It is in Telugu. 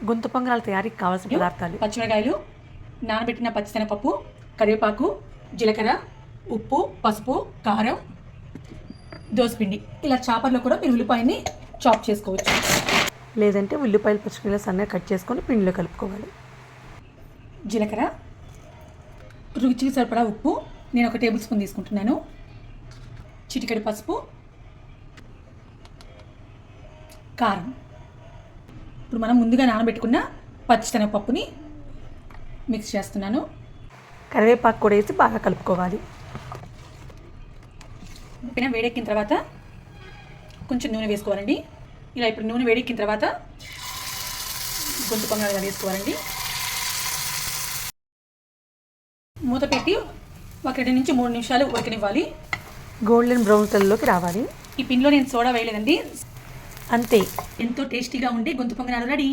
గుంత పొంగనాల తయారీకి కావాల్సిన పదార్థాలు: పచ్చిమిరకాయలు, నానబెట్టిన పచ్చిశనగపప్పు, కరివేపాకు, జీలకర్ర, ఉప్పు, పసుపు, కారం, దోసపిండి. ఇలా చాపర్లో కూడా మీరు ఉల్లిపాయని చాప్ చేసుకోవచ్చు, లేదంటే ఉల్లిపాయలు పచ్చిమిరపకాయలు సన్నగా కట్ చేసుకొని పిండిలో కలుపుకోవాలి. జీలకర్ర, రుచికి సరిపడా ఉప్పు, నేను 1 టేబుల్ స్పూన్ తీసుకుంటున్నాను, చిటికెడు పసుపు, కారం. ఇప్పుడు మనం ముందుగా నానబెట్టుకున్న పచ్చిశనగపప్పుని మిక్స్ చేస్తున్నాను. కరివేపాకు కూడా వేసి బాగా కలుపుకోవాలి. వేడెక్కిన తర్వాత కొంచెం నూనె వేసుకోవాలండి. ఇలా ఇప్పుడు నూనె వేడెక్కిన తర్వాత గుంత పొంగనాలుగా వేసుకోవాలండి. మూత పెట్టి 1 నుంచి 3 నిమిషాలు ఉడకనివ్వాలి. గోల్డెన్ బ్రౌన్ కలర్లోకి రావాలి. ఈ పిండిలో నేను సోడా వేయలేదండి. అంతే, ఎంతో టేస్టీగా ఉండే గుంత పొంగనాలు రెడీ.